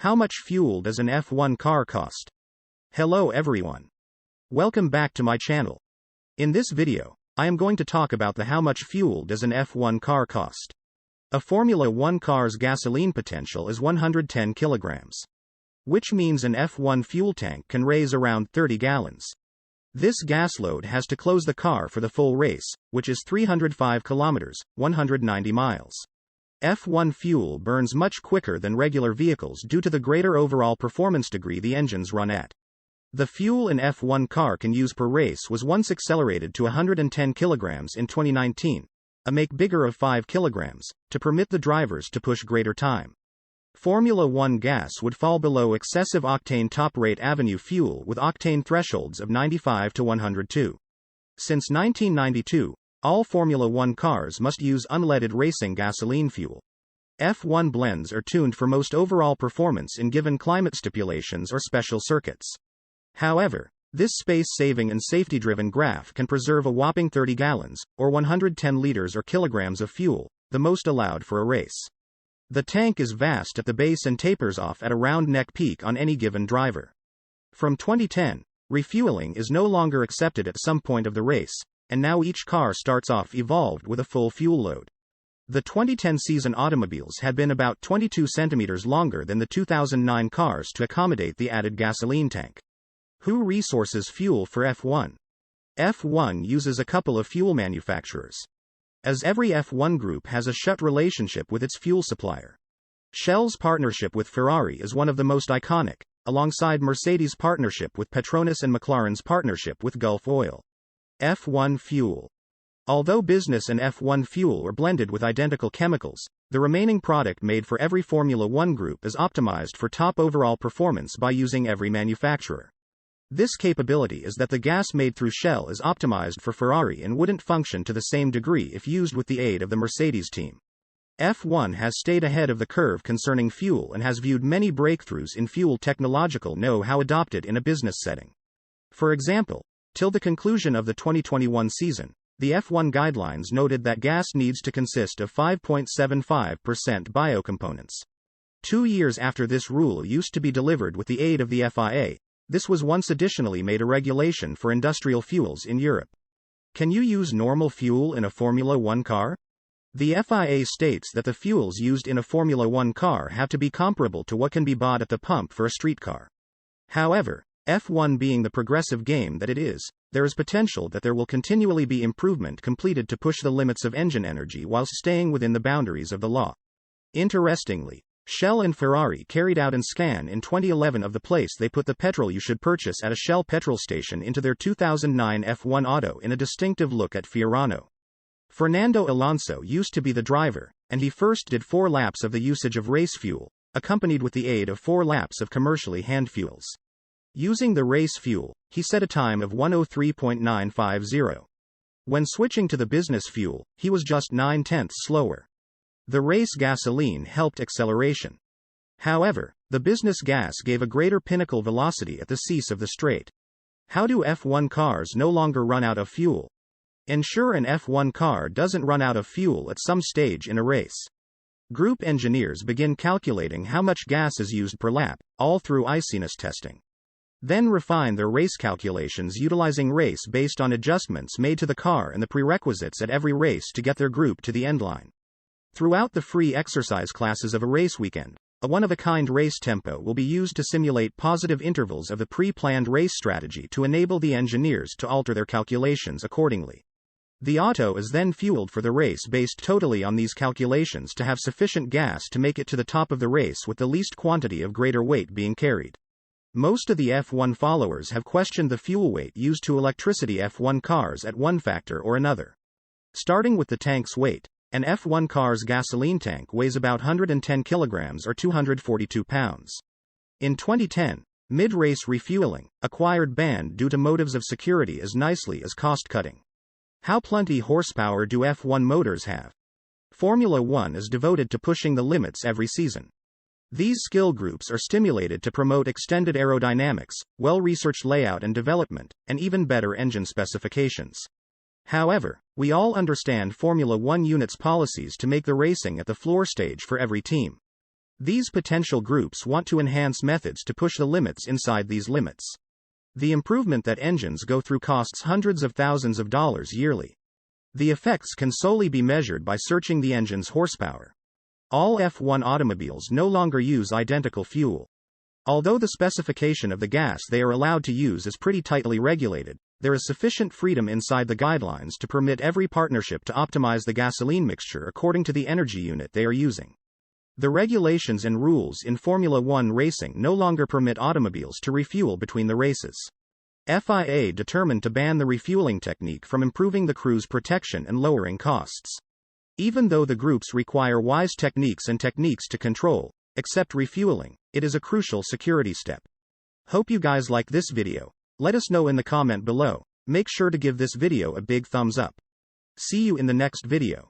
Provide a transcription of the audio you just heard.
How much fuel does an F1 car cost? Hello everyone. Welcome back to my channel. In this video, I am going to talk about the how much fuel does an F1 car cost. A Formula 1 car's gasoline potential is 110 kilograms. Which means an F1 fuel tank can raise around 30 gallons. This gas load has to close the car for the full race, which is 305 kilometers, 190 miles. F1 fuel burns much quicker than regular vehicles due to the greater overall performance degree the engines run at. The fuel an F1 car can use per race was once accelerated to 110 kilograms in 2019, a make bigger of 5 kilograms, to permit the drivers to push greater time. Formula 1 gas would fall below excessive octane top-rate avenue fuel with octane thresholds of 95 to 102. Since 1992, all Formula 1 cars must use unleaded racing gasoline fuel. F1 blends are tuned for most overall performance in given climate stipulations or special circuits. However, this space-saving and safety-driven graph can preserve a whopping 30 gallons, or 110 liters or kilograms of fuel, the most allowed for a race. The tank is vast at the base and tapers off at a round neck peak on any given driver. From 2010, refueling is no longer accepted at some point of the race, and now each car starts off evolved with a full fuel load. The 2010 season automobiles had been about 22 centimeters longer than the 2009 cars to accommodate the added gasoline tank. Who resources fuel for F1? F1 uses a couple of fuel manufacturers. As every F1 group has a shut relationship with its fuel supplier. Shell's partnership with Ferrari is one of the most iconic, alongside Mercedes' partnership with Petronas and McLaren's partnership with Gulf Oil. F1 fuel. Although business and F1 fuel are blended with identical chemicals, the remaining product made for every Formula 1 group is optimized for top overall performance by using every manufacturer. This capability is that the gas made through Shell is optimized for Ferrari and wouldn't function to the same degree if used with the aid of the Mercedes team. F1 has stayed ahead of the curve concerning fuel and has viewed many breakthroughs in fuel technological know-how adopted in a business setting. For example, till the conclusion of the 2021 season, the F1 guidelines noted that gas needs to consist of 5.75% biocomponents. 2 years after this rule used to be delivered with the aid of the FIA, this was once additionally made a regulation for industrial fuels in Europe. Can you use normal fuel in a Formula 1 car? The FIA states that the fuels used in a Formula 1 car have to be comparable to what can be bought at the pump for a street car. However, F1 being the progressive game that it is, there is potential that there will continually be improvement completed to push the limits of engine energy whilst staying within the boundaries of the law. Interestingly, Shell and Ferrari carried out an scan in 2011 of the place they put the petrol you should purchase at a Shell petrol station into their 2009 F1 Auto in a distinctive look at Fiorano. Fernando Alonso used to be the driver, and he first did 4 laps of the usage of race fuel, accompanied with the aid of 4 laps of commercially hand fuels. Using the race fuel, he set a time of 1:03.950. When switching to the business fuel, he was just 9/10 slower. The race gasoline helped acceleration. However, the business gas gave a greater pinnacle velocity at the cease of the straight. How do F1 cars no longer run out of fuel? Ensure an F1 car doesn't run out of fuel at some stage in a race. Group engineers begin calculating how much gas is used per lap, all through iciness testing. Then refine their race calculations utilizing race based on adjustments made to the car and the prerequisites at every race to get their group to the end line. Throughout the free exercise classes of a race weekend, a one-of-a-kind race tempo will be used to simulate positive intervals of the pre-planned race strategy to enable the engineers to alter their calculations accordingly. The auto is then fueled for the race based totally on these calculations to have sufficient gas to make it to the top of the race with the least quantity of greater weight being carried. Most of the F1 followers have questioned the fuel weight used to electricity F1 cars at one factor or another. Starting with the tank's weight, an F1 car's gasoline tank weighs about 110 kilograms or 242 pounds. In 2010, mid-race refueling acquired banned due to motives of security as nicely as cost-cutting. How plenty horsepower do F1 motors have? Formula 1 is devoted to pushing the limits every season. These skill groups are stimulated to promote extended aerodynamics, well-researched layout and development, and even better engine specifications. However, we all understand Formula 1 units' policies to make the racing at the floor stage for every team. These potential groups want to enhance methods to push the limits inside these limits. The improvement that engines go through costs hundreds of thousands of dollars yearly. The effects can solely be measured by searching the engine's horsepower. All F1 automobiles no longer use identical fuel. Although the specification of the gas they are allowed to use is pretty tightly regulated, there is sufficient freedom inside the guidelines to permit every partnership to optimize the gasoline mixture according to the energy unit they are using. The regulations and rules in Formula One racing no longer permit automobiles to refuel between the races. FIA determined to ban the refueling technique from improving the crew's protection and lowering costs. Even though the groups require wise techniques and techniques to control, except refueling, it is a crucial security step. Hope you guys like this video. Let us know in the comment below. Make sure to give this video a big thumbs up. See you in the next video.